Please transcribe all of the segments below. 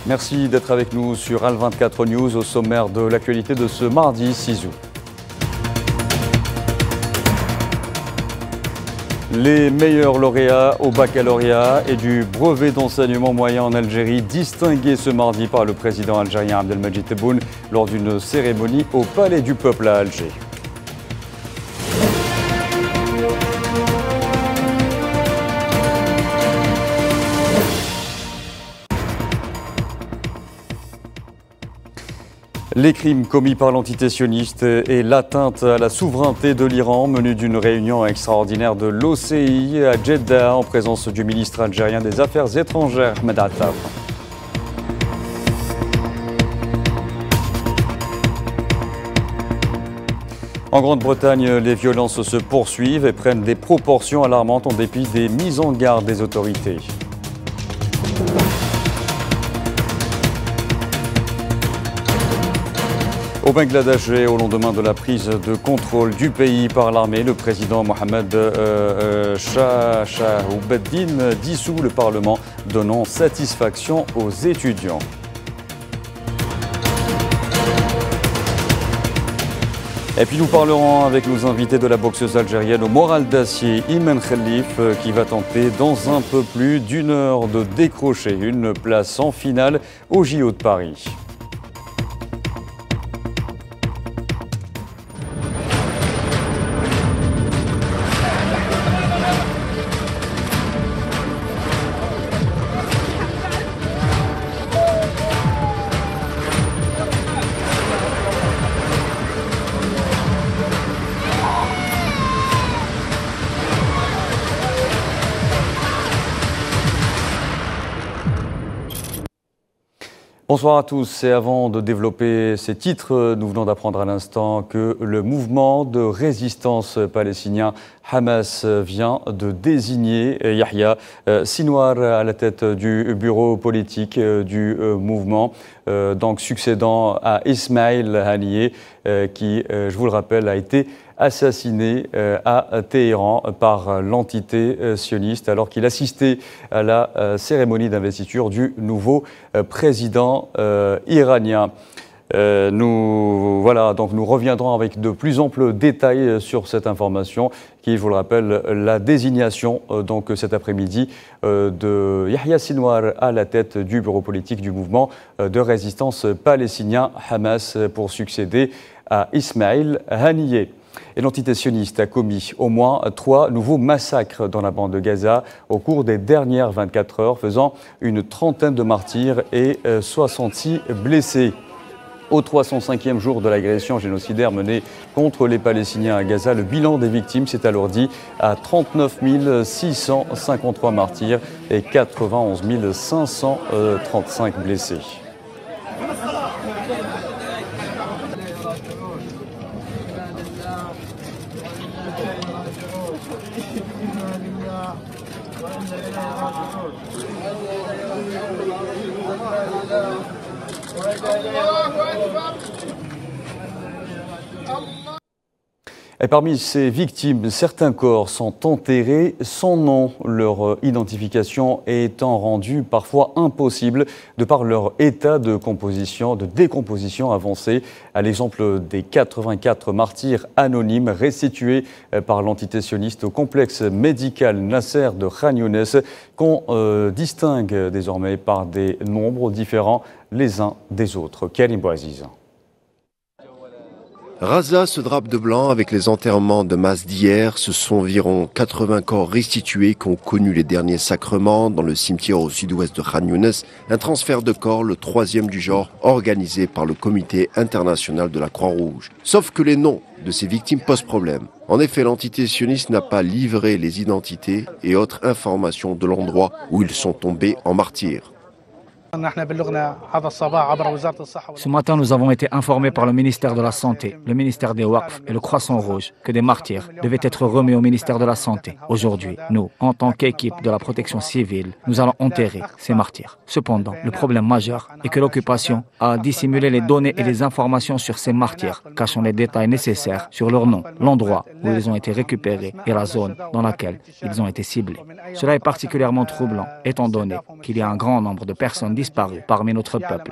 Merci d'être avec nous sur Al24 News au sommaire de l'actualité de ce mardi 6 août. Les meilleurs lauréats au baccalauréat et du brevet d'enseignement moyen en Algérie distingués ce mardi par le président algérien Abdelmadjid Tebboune lors d'une cérémonie au Palais du Peuple à Alger. Les crimes commis par l'entité sioniste et l'atteinte à la souveraineté de l'Iran, menu d'une réunion extraordinaire de l'OCI à Jeddah en présence du ministre algérien des Affaires étrangères, Ahmed Attaf. En Grande-Bretagne, les violences se poursuivent et prennent des proportions alarmantes en dépit des mises en garde des autorités. Au Bangladesh et au lendemain de la prise de contrôle du pays par l'armée, le président Mohamed Shahabuddin dissout le Parlement, donnant satisfaction aux étudiants. Et puis nous parlerons avec nos invités de la boxeuse algérienne au moral d'acier, Imen Khalif, qui va tenter dans un peu plus d'une heure de décrocher une place en finale au JO de Paris. Bonsoir à tous et avant de développer ces titres, nous venons d'apprendre à l'instant que le mouvement de résistance palestinien Hamas vient de désigner Yahya Sinwar à la tête du bureau politique du mouvement, donc succédant à Ismail Haniyeh qui, je vous le rappelle, a été assassiné à Téhéran par l'entité sioniste alors qu'il assistait à la cérémonie d'investiture du nouveau président iranien. Nous reviendrons avec de plus amples détails sur cette information qui, je vous le rappelle, la désignation donc cet après-midi de Yahya Sinwar à la tête du bureau politique du mouvement de résistance palestinien Hamas pour succéder à Ismail Haniyeh. Et l'entité sioniste a commis au moins 3 nouveaux massacres dans la bande de Gaza au cours des dernières 24 heures, faisant une trentaine de martyrs et 66 blessés. Au 305e jour de l'agression génocidaire menée contre les Palestiniens à Gaza, le bilan des victimes s'est alourdi à 39 653 martyrs et 91 535 blessés. Et parmi ces victimes, certains corps sont enterrés sans nom, leur identification étant rendue parfois impossible de par leur état de décomposition avancé, à l'exemple des 84 martyrs anonymes restitués par l'entité sioniste au complexe médical Nasser de Khan Younes, qu'on distingue désormais par des nombres différents les uns des autres. Karim Bouaziz. Raza se drape de blanc avec les enterrements de masse d'hier. Ce sont environ 80 corps restitués qui ont connu les derniers sacrements dans le cimetière au sud-ouest de Khan Younes. Un transfert de corps, le 3e du genre, organisé par le comité international de la Croix-Rouge. Sauf que les noms de ces victimes posent problème. En effet, l'entité sioniste n'a pas livré les identités et autres informations de l'endroit où ils sont tombés en martyrs. Ce matin, nous avons été informés par le ministère de la Santé, le ministère des Waqf et le Croissant Rouge que des martyrs devaient être remis au ministère de la Santé. Aujourd'hui, nous, en tant qu'équipe de la protection civile, nous allons enterrer ces martyrs. Cependant, le problème majeur est que l'occupation a dissimulé les données et les informations sur ces martyrs, cachant les détails nécessaires sur leur nom, l'endroit où ils ont été récupérés et la zone dans laquelle ils ont été ciblés. Cela est particulièrement troublant, étant donné qu'il y a un grand nombre de personnes disparus parmi notre peuple.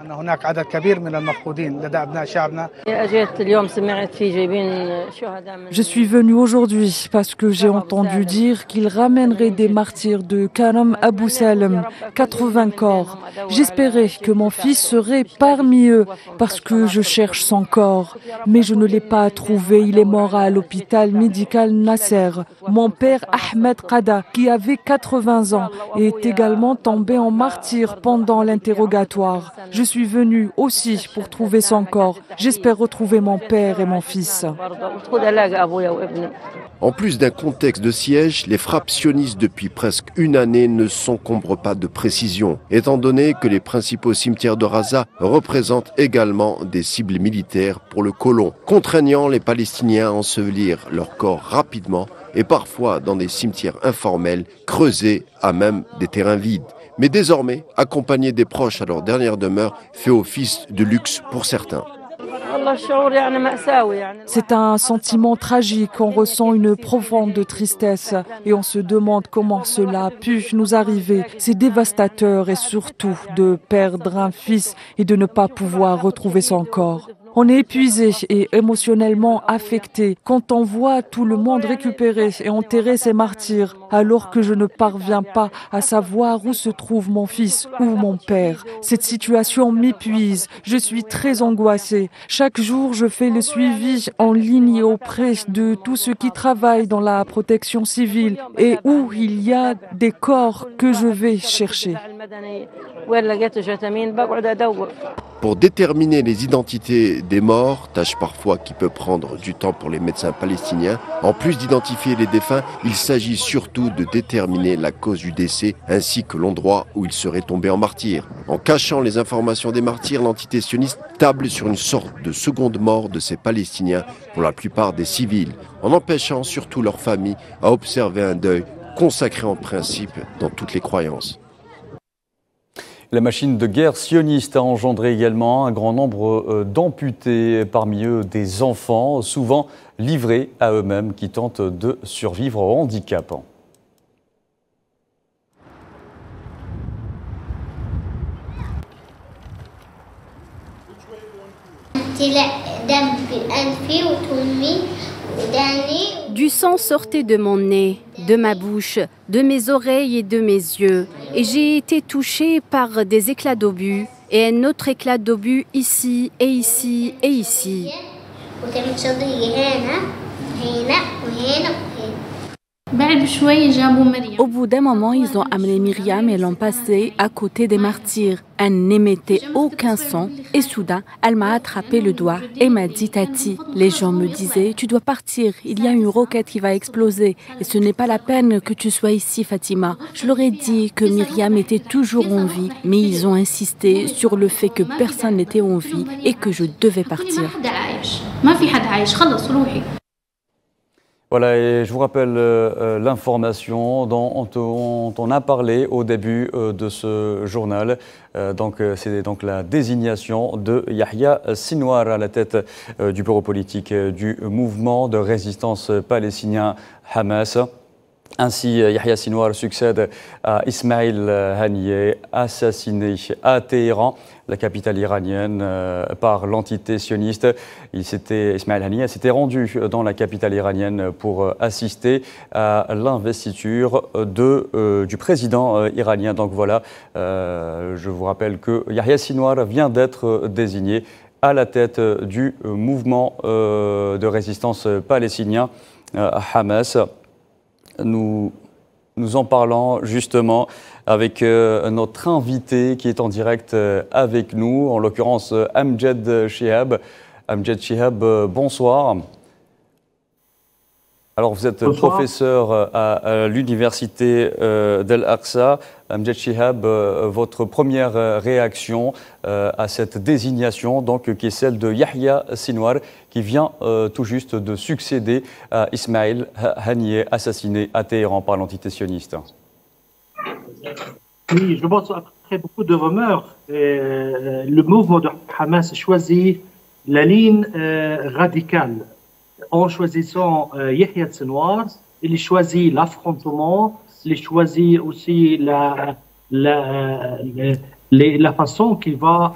Je suis venu aujourd'hui parce que j'ai entendu dire qu'ils ramèneraient des martyrs de Karam Abou Salem, 80 corps. J'espérais que mon fils serait parmi eux parce que je cherche son corps. Mais je ne l'ai pas trouvé, il est mort à l'hôpital médical Nasser. Mon père Ahmed Qada, qui avait 80 ans, est également tombé en martyr pendant l'interrogatoire. Je suis venu aussi pour trouver son corps. J'espère retrouver mon père et mon fils. En plus d'un contexte de siège, les frappes sionistes depuis presque une année ne s'encombrent pas de précision, étant donné que les principaux cimetières de Raza représentent également des cibles militaires pour le colon, contraignant les Palestiniens à ensevelir leurs corps rapidement et parfois dans des cimetières informels creusés à même des terrains vides. Mais désormais, accompagner des proches à leur dernière demeure fait office de luxe pour certains. C'est un sentiment tragique, on ressent une profonde tristesse et on se demande comment cela a pu nous arriver. C'est dévastateur et surtout de perdre un fils et de ne pas pouvoir retrouver son corps. On est épuisé et émotionnellement affecté quand on voit tout le monde récupérer et enterrer ses martyrs, alors que je ne parviens pas à savoir où se trouve mon fils ou mon père. Cette situation m'épuise, je suis très angoissée. Chaque jour, je fais le suivi en ligne auprès de tous ceux qui travaillent dans la protection civile et où il y a des corps que je vais chercher. Pour déterminer les identités des morts, tâche parfois qui peut prendre du temps pour les médecins palestiniens, en plus d'identifier les défunts, il s'agit surtout de déterminer la cause du décès ainsi que l'endroit où ils seraient tombés en martyrs. En cachant les informations des martyrs, l'entité sioniste table sur une sorte de seconde mort de ces Palestiniens, pour la plupart des civils, en empêchant surtout leurs familles à observer un deuil consacré en principe dans toutes les croyances. La machine de guerre sioniste a engendré également un grand nombre d'amputés, parmi eux des enfants, souvent livrés à eux-mêmes, qui tentent de survivre au handicap. Du sang sortait de mon nez, de ma bouche, de mes oreilles et de mes yeux. Et j'ai été touchée par des éclats d'obus et un autre éclat d'obus ici et ici et ici. Au bout d'un moment, ils ont amené Myriam et l'ont passée à côté des martyrs. Elle n'émettait aucun son et soudain, elle m'a attrapé le doigt et m'a dit « Tati ». Les gens me disaient « Tu dois partir, il y a une roquette qui va exploser et ce n'est pas la peine que tu sois ici, Fatima ». Je leur ai dit que Myriam était toujours en vie, mais ils ont insisté sur le fait que personne n'était en vie et que je devais partir. Voilà, et je vous rappelle l'information dont on a parlé au début de ce journal. C'est donc la désignation de Yahya Sinwar à la tête du bureau politique du mouvement de résistance palestinien Hamas. Ainsi, Yahya Sinwar succède à Ismail Haniyeh, assassiné à Téhéran, la capitale iranienne, par l'entité sioniste. Ismail Haniyeh s'était rendu dans la capitale iranienne pour assister à l'investiture du président iranien. Donc voilà, je vous rappelle que Yahya Sinwar vient d'être désigné à la tête du mouvement de résistance palestinien Hamas. Nous en parlons justement avec notre invité qui est en direct avec nous, en l'occurrence Amjad Chihab. Amjad Chihab, bonsoir. Alors vous êtes professeur à l'université d'Al-Aqsa. Amjad Chihab, votre première réaction à cette désignation, donc, qui est celle de Yahya Sinwar, qui vient tout juste de succéder à Ismail Haniyeh, assassiné à Téhéran par l'entité sioniste. Oui, je pense qu'après beaucoup de rumeurs, le mouvement de Hamas choisit la ligne radicale. En choisissant Yahya Sinwar, il choisit l'affrontement, il choisit aussi la façon qu'il va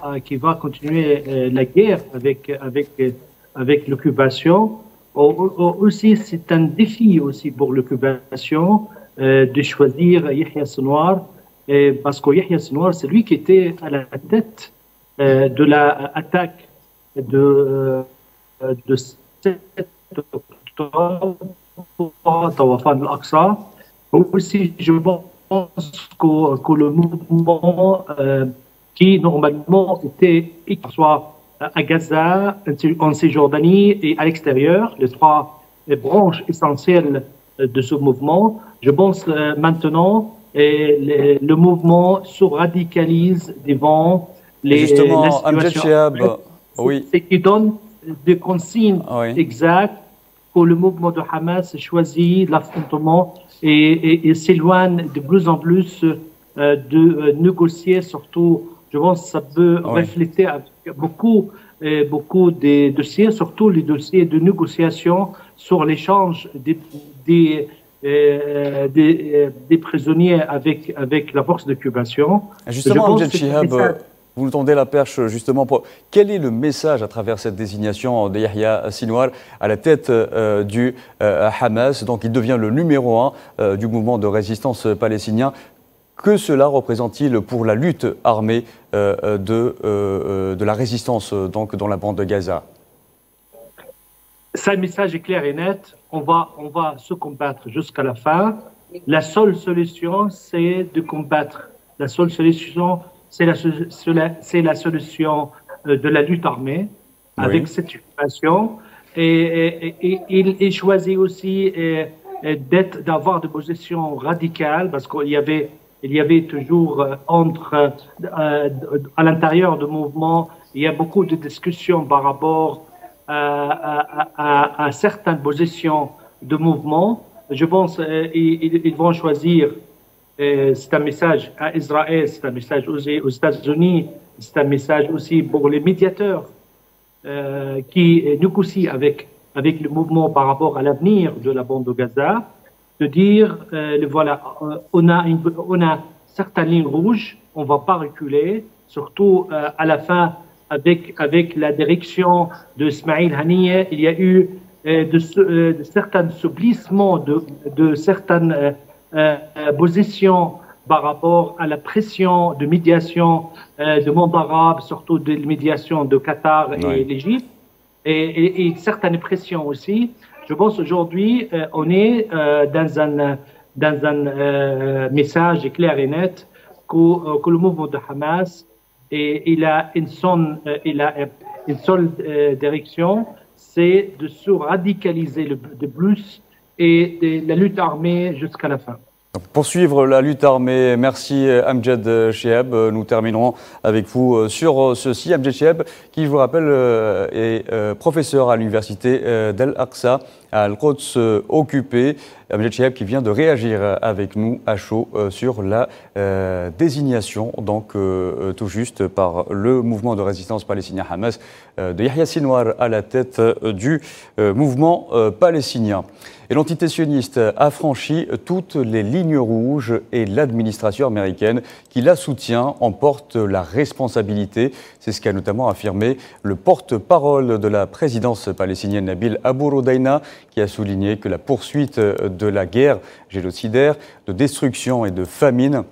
continuer la guerre avec l'occupation. Aussi, c'est un défi aussi pour l'occupation de choisir Yahya Sinwar, parce que Yahya Sinwar, c'est lui qui était à la tête de l'attaque de 7 octobre Tawafan al-Aqsa. Aussi, je pense que le mouvement qui normalement était soit à Gaza, en Cisjordanie et à l'extérieur, les trois branches essentielles de ce mouvement, je pense maintenant le mouvement se radicalise devant justement, Amjad Chihab, oui. C'est qui donne des consignes exactes pour le mouvement de Hamas choisit l'affrontement et s'éloigne de plus en plus de négocier, surtout, je pense que ça peut refléter avec beaucoup des dossiers, surtout les dossiers de négociation sur l'échange des prisonniers avec la force d'occupation. Justement, Amjad Chihab, vous nous tendez la perche justement pour... Quel est le message à travers cette désignation de Yahya Sinwar à la tête du Hamas? Donc il devient le numéro 1 du mouvement de résistance palestinien. Que cela représente-t-il pour la lutte armée de la résistance donc, dans la bande de Gaza? Ça, le message est clair et net. On va se combattre jusqu'à la fin. La seule solution, c'est de combattre. La seule solution, c'est la solution de la lutte armée avec cette occupation. Et il choisit aussi d'avoir des positions radicales parce qu'il y avait toujours à l'intérieur du mouvement, il y a beaucoup de discussions par rapport à certaines positions de mouvement. Je pense qu'ils vont choisir. C'est un message à Israël, c'est un message aussi aux États-Unis, c'est un message aussi pour les médiateurs qui négocient avec le mouvement par rapport à l'avenir de la bande de Gaza, de dire voilà, on a certaines lignes rouges, on ne va pas reculer, surtout à la fin avec la direction de Ismail Haniyeh, il y a eu de certains soublissements de certaines position par rapport à la pression de médiation du monde arabe, surtout de médiation de Qatar et l'Égypte, et certaines pressions aussi. Je pense aujourd'hui, on est dans un message clair et net que le mouvement de Hamas il a une seule direction, c'est de se radicaliser de plus et de la lutte armée jusqu'à la fin. Pour suivre la lutte armée, merci Amjad Chihab. Nous terminerons avec vous sur ceci. Amjad Chihab, qui je vous rappelle est professeur à l'université d'Al-Aqsa, à Al-Quds occupé. Amjad Chihab qui vient de réagir avec nous à chaud sur la désignation, donc tout juste par le mouvement de résistance palestinien Hamas, de Yahya Sinwar à la tête du mouvement palestinien. Et l'antitissionniste a franchi toutes les lignes rouges et l'administration américaine qui la soutient en porte la responsabilité. C'est ce qu'a notamment affirmé le porte-parole de la présidence palestinienne Nabil Abu Rodaina, qui a souligné que la poursuite de la guerre génocidaire, de destruction et de famine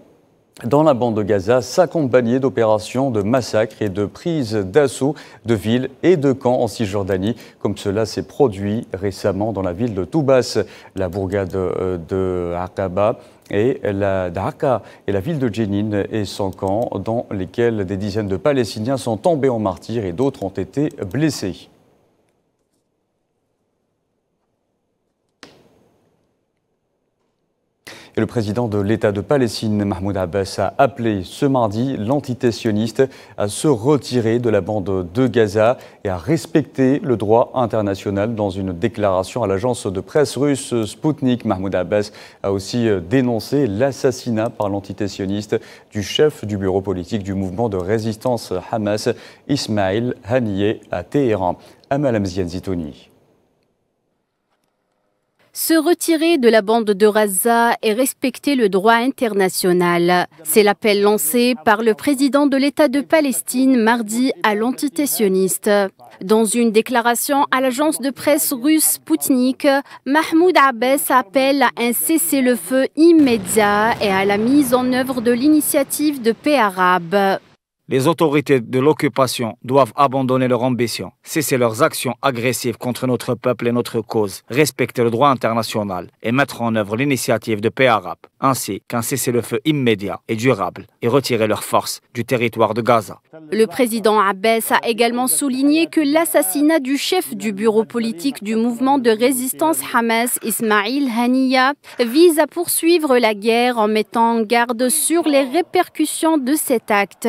dans la bande de Gaza s'accompagnait d'opérations de massacres et de prises d'assaut de villes et de camps en Cisjordanie, comme cela s'est produit récemment dans la ville de Toubas, la bourgade de Aqaba et la Raqqa et la ville de Jenin et son camp, dans lesquels des dizaines de Palestiniens sont tombés en martyrs et d'autres ont été blessés. Et le président de l'État de Palestine, Mahmoud Abbas, a appelé ce mardi l'antitissionniste à se retirer de la bande de Gaza et à respecter le droit international. Dans une déclaration à l'agence de presse russe Sputnik, Mahmoud Abbas a aussi dénoncé l'assassinat par l'antitissionniste du chef du bureau politique du mouvement de résistance Hamas, Ismail Haniyeh, à Téhéran. Amal Amzian Zitouni. Se retirer de la bande de Gaza et respecter le droit international. C'est l'appel lancé par le président de l'État de Palestine mardi à l'entité sioniste. Dans une déclaration à l'agence de presse russe Sputnik, Mahmoud Abbas appelle à un cessez-le-feu immédiat et à la mise en œuvre de l'initiative de paix arabe. Les autorités de l'occupation doivent abandonner leur ambition, cesser leurs actions agressives contre notre peuple et notre cause, respecter le droit international et mettre en œuvre l'initiative de paix arabe, ainsi qu'un cessez-le-feu immédiat et durable et retirer leurs forces du territoire de Gaza. Le président Abbas a également souligné que l'assassinat du chef du bureau politique du mouvement de résistance Hamas, Ismail Haniyeh, vise à poursuivre la guerre en mettant en garde sur les répercussions de cet acte.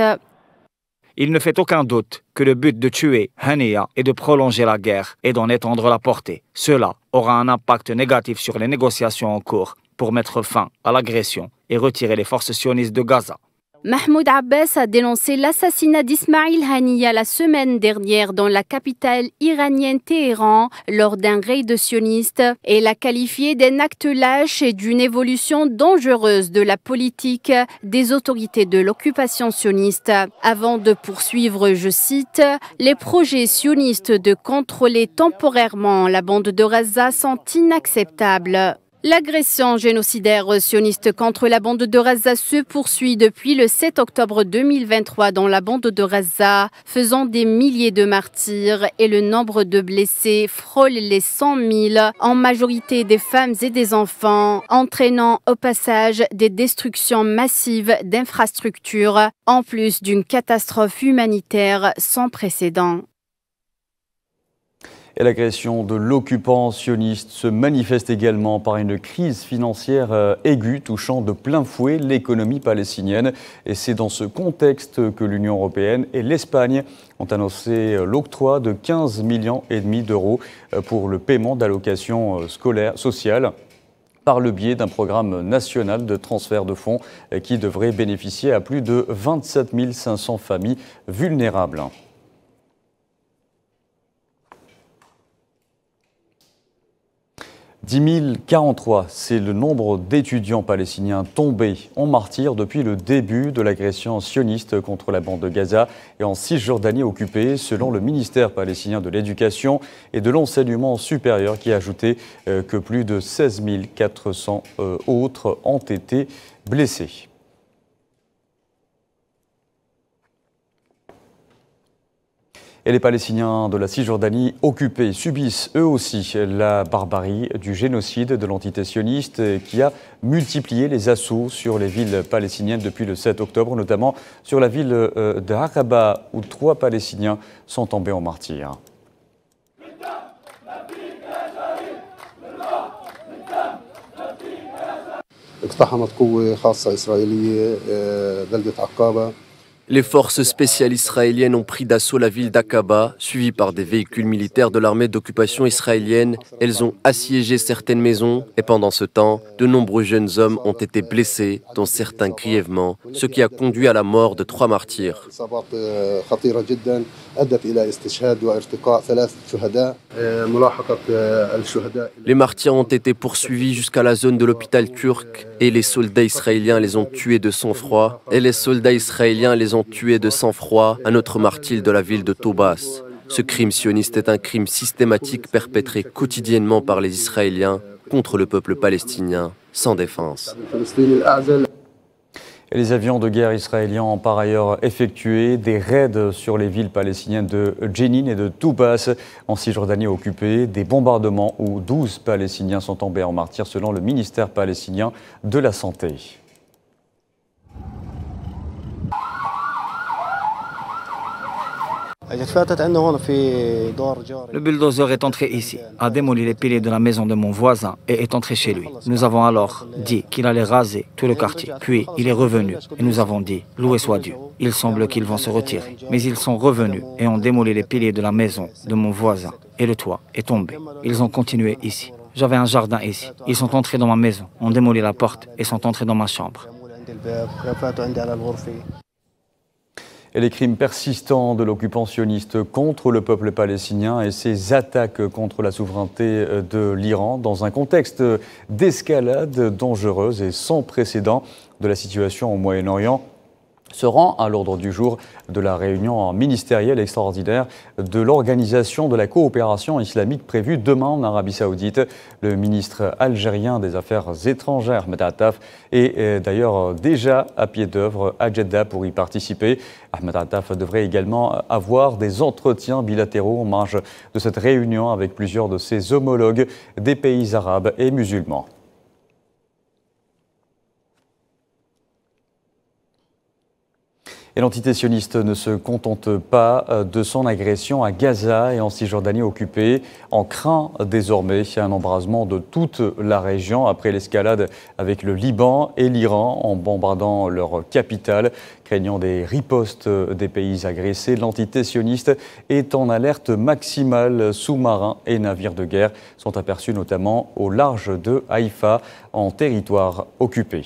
Il ne fait aucun doute que le but de tuer Haniyeh est de prolonger la guerre et d'en étendre la portée. Cela aura un impact négatif sur les négociations en cours pour mettre fin à l'agression et retirer les forces sionistes de Gaza. Mahmoud Abbas a dénoncé l'assassinat d'Ismail Haniyeh la semaine dernière dans la capitale iranienne Téhéran lors d'un raid sioniste et l'a qualifié d'un acte lâche et d'une évolution dangereuse de la politique des autorités de l'occupation sioniste. Avant de poursuivre, je cite, « Les projets sionistes de contrôler temporairement la bande de Gaza sont inacceptables ». L'agression génocidaire sioniste contre la bande de Gaza se poursuit depuis le 7 octobre 2023 dans la bande de Gaza, faisant des milliers de martyrs et le nombre de blessés frôle les 100 000, en majorité des femmes et des enfants, entraînant au passage des destructions massives d'infrastructures, en plus d'une catastrophe humanitaire sans précédent. Et l'agression de l'occupant sioniste se manifeste également par une crise financière aiguë touchant de plein fouet l'économie palestinienne. Et c'est dans ce contexte que l'Union européenne et l'Espagne ont annoncé l'octroi de 15,5 millions d'euros pour le paiement d'allocations scolaires sociales par le biais d'un programme national de transfert de fonds qui devrait bénéficier à plus de 27 500 familles vulnérables. 10 043, c'est le nombre d'étudiants palestiniens tombés en martyrs depuis le début de l'agression sioniste contre la bande de Gaza et en Cisjordanie occupée, selon le ministère palestinien de l'Éducation et de l'Enseignement supérieur, qui a ajouté que plus de 16 400 autres ont été blessés. Et les Palestiniens de la Cisjordanie occupés subissent eux aussi la barbarie du génocide de l'entité sioniste qui a multiplié les assauts sur les villes palestiniennes depuis le 7 octobre, notamment sur la ville de Aqaba où 3 Palestiniens sont tombés en martyrs. Les forces spéciales israéliennes ont pris d'assaut la ville d'Aqaba, suivies par des véhicules militaires de l'armée d'occupation israélienne. Elles ont assiégé certaines maisons et pendant ce temps, de nombreux jeunes hommes ont été blessés, dont certains grièvement, ce qui a conduit à la mort de 3 martyrs. Les martyrs ont été poursuivis jusqu'à la zone de l'hôpital turc et les soldats israéliens les ont tués de sang-froid. Un autre martyr de la ville de Tobas. Ce crime sioniste est un crime systématique perpétré quotidiennement par les Israéliens contre le peuple palestinien sans défense. Et les avions de guerre israéliens ont par ailleurs effectué des raids sur les villes palestiniennes de Jenin et de Toubas en Cisjordanie occupée, des bombardements où 12 Palestiniens sont tombés en martyrs selon le ministère palestinien de la Santé. Le bulldozer est entré ici, a démoli les piliers de la maison de mon voisin et est entré chez lui. Nous avons alors dit qu'il allait raser tout le quartier. Puis il est revenu et nous avons dit « Loué soit Dieu ». Il semble qu'ils vont se retirer. Mais ils sont revenus et ont démoli les piliers de la maison de mon voisin et le toit est tombé. Ils ont continué ici. J'avais un jardin ici. Ils sont entrés dans ma maison, ont démoli la porte et sont entrés dans ma chambre. Et les crimes persistants de l'occupant sioniste contre le peuple palestinien et ses attaques contre la souveraineté de l'Iran dans un contexte d'escalade dangereuse et sans précédent de la situation au Moyen-Orient se rend à l'ordre du jour de la réunion ministérielle extraordinaire de l'Organisation de la coopération islamique prévue demain en Arabie Saoudite. Le ministre algérien des Affaires étrangères, Ahmed Attaf, est d'ailleurs déjà à pied d'œuvre à Jeddah pour y participer. Ahmed Attaf devrait également avoir des entretiens bilatéraux en marge de cette réunion avec plusieurs de ses homologues des pays arabes et musulmans. Et l'entité sioniste ne se contente pas de son agression à Gaza et en Cisjordanie occupée. On craint désormais un embrasement de toute la région après l'escalade avec le Liban et l'Iran en bombardant leur capitale. Craignant des ripostes des pays agressés, l'entité sioniste est en alerte maximale. Sous-marins et navires de guerre sont aperçus notamment au large de Haïfa en territoire occupé.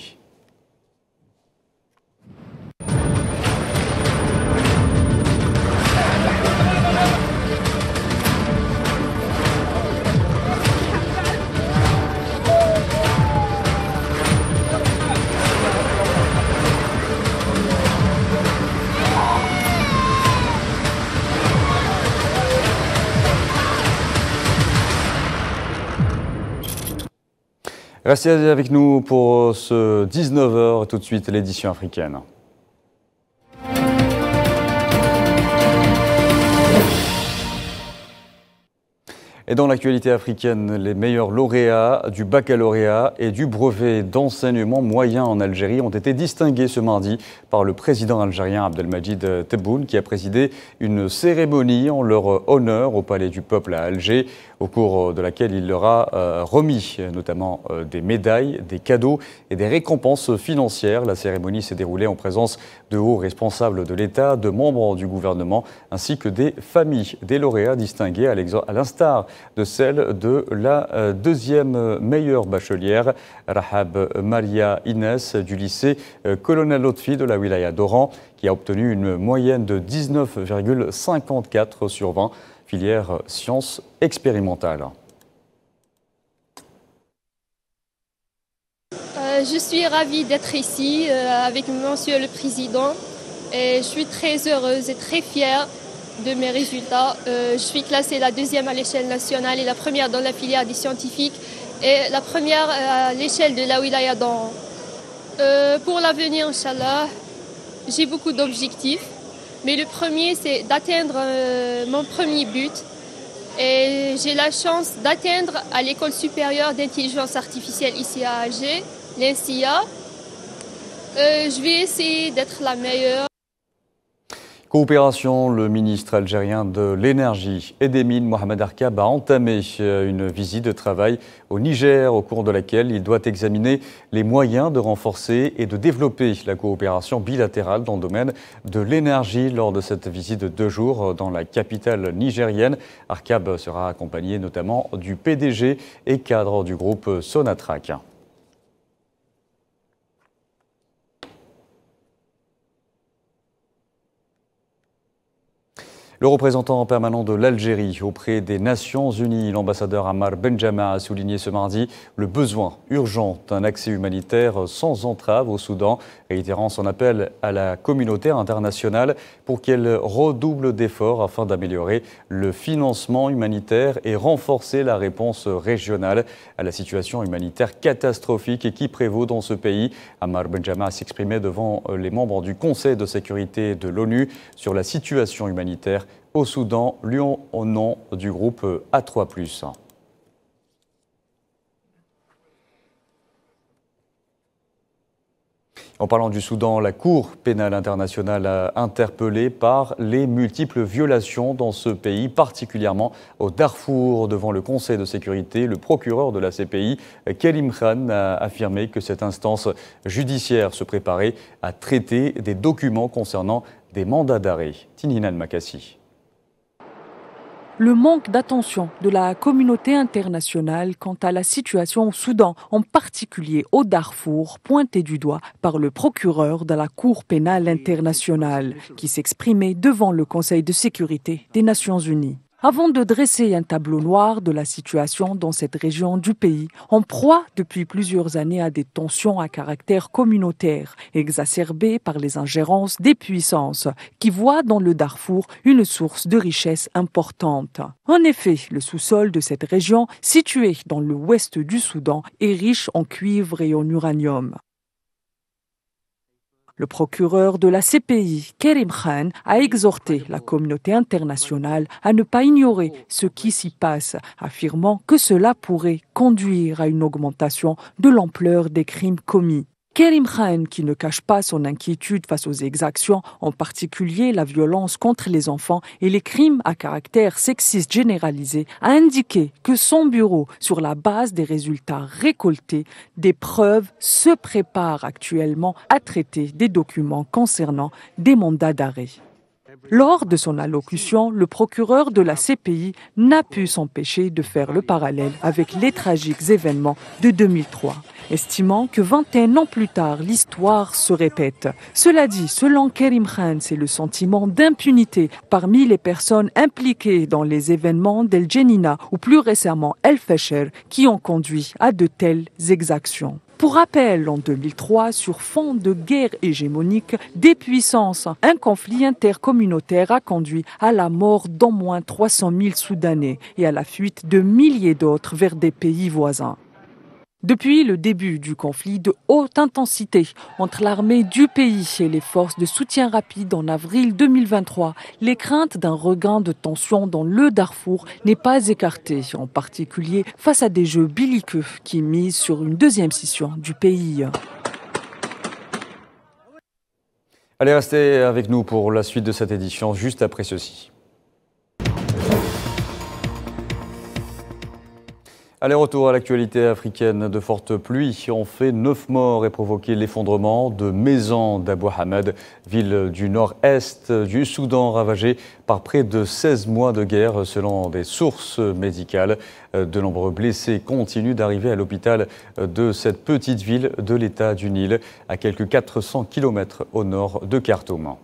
Restez avec nous pour ce 19h, tout de suite l'édition africaine. Et dans l'actualité africaine, les meilleurs lauréats du baccalauréat et du brevet d'enseignement moyen en Algérie ont été distingués ce mardi par le président algérien Abdelmadjid Tebboune qui a présidé une cérémonie en leur honneur au Palais du Peuple à Alger, au cours de laquelle il leur a remis notamment des médailles, des cadeaux et des récompenses financières. La cérémonie s'est déroulée en présence de hauts responsables de l'État, de membres du gouvernement ainsi que des familles des lauréats distingués à l'instar de celle de la deuxième meilleure bachelière, Rahab Maria Inès du lycée Colonel Lotfi de la wilaya d'Oran, qui a obtenu une moyenne de 19,54 sur 20, filière sciences expérimentales. Je suis ravie d'être ici avec Monsieur le Président et je suis très heureuse et très fière de mes résultats. Je suis classée la deuxième à l'échelle nationale et la première dans la filière des scientifiques et la première à l'échelle de la wilaya d'Oran. Pour l'avenir, Inch'Allah, j'ai beaucoup d'objectifs, mais le premier c'est d'atteindre mon premier but et j'ai la chance d'atteindre à l'école supérieure d'intelligence artificielle ici à Alger, l'INSIA. Je vais essayer d'être la meilleure. Coopération, le ministre algérien de l'énergie et des mines, Mohamed Arkab, a entamé une visite de travail au Niger, au cours de laquelle il doit examiner les moyens de renforcer et de développer la coopération bilatérale dans le domaine de l'énergie. Lors de cette visite de 2 jours dans la capitale nigérienne, Arkab sera accompagné notamment du PDG et cadre du groupe Sonatrach. Le représentant permanent de l'Algérie auprès des Nations Unies, l'ambassadeur Ammar Benjama, a souligné ce mardi le besoin urgent d'un accès humanitaire sans entrave au Soudan, réitérant son appel à la communauté internationale pour qu'elle redouble d'efforts afin d'améliorer le financement humanitaire et renforcer la réponse régionale à la situation humanitaire catastrophique qui prévaut dans ce pays. Ammar Benjama s'exprimait devant les membres du Conseil de sécurité de l'ONU sur la situation humanitaire au Soudan, Lyon au nom du groupe A3+. En parlant du Soudan, la Cour pénale internationale a interpellé par les multiples violations dans ce pays, particulièrement au Darfour. Devant le Conseil de sécurité, le procureur de la CPI, Kelim Khan, a affirmé que cette instance judiciaire se préparait à traiter des documents concernant des mandats d'arrêt. Tinine Al-Makassi. Le manque d'attention de la communauté internationale quant à la situation au Soudan, en particulier au Darfour, pointé du doigt par le procureur de la Cour pénale internationale, qui s'exprimait devant le Conseil de sécurité des Nations unies. Avant de dresser un tableau noir de la situation dans cette région du pays, en proie depuis plusieurs années à des tensions à caractère communautaire, exacerbées par les ingérences des puissances, qui voient dans le Darfour une source de richesse importante. En effet, le sous-sol de cette région, située dans l'ouest du Soudan, est riche en cuivre et en uranium. Le procureur de la CPI, Kerim Khan, a exhorté la communauté internationale à ne pas ignorer ce qui s'y passe, affirmant que cela pourrait conduire à une augmentation de l'ampleur des crimes commis. Kerim Khan, qui ne cache pas son inquiétude face aux exactions, en particulier la violence contre les enfants et les crimes à caractère sexiste généralisé, a indiqué que son bureau, sur la base des résultats récoltés, des preuves, se prépare actuellement à traiter des documents concernant des mandats d'arrêt. Lors de son allocution, le procureur de la CPI n'a pu s'empêcher de faire le parallèle avec les tragiques événements de 2003, estimant que 21 ans plus tard, l'histoire se répète. Cela dit, selon Kerim Khan, c'est le sentiment d'impunité parmi les personnes impliquées dans les événements d'El Jenina ou plus récemment El Fasher qui ont conduit à de telles exactions. Pour rappel, en 2003, sur fond de guerre hégémonique des puissances, un conflit intercommunautaire a conduit à la mort d'au moins 300 000 Soudanais et à la fuite de milliers d'autres vers des pays voisins. Depuis le début du conflit de haute intensité entre l'armée du pays et les forces de soutien rapide en avril 2023, les craintes d'un regain de tension dans le Darfour n'est pas écartée, en particulier face à des jeux belliqueux qui misent sur une deuxième scission du pays. Allez, restez avec nous pour la suite de cette édition, juste après ceci. Allez, retour à l'actualité africaine. De fortes pluies ont fait 9 morts et provoqué l'effondrement de Maison d'Abou Hamed, ville du nord-est du Soudan ravagée par près de 16 mois de guerre selon des sources médicales. De nombreux blessés continuent d'arriver à l'hôpital de cette petite ville de l'État du Nil, à quelques 400 km au nord de Khartoum.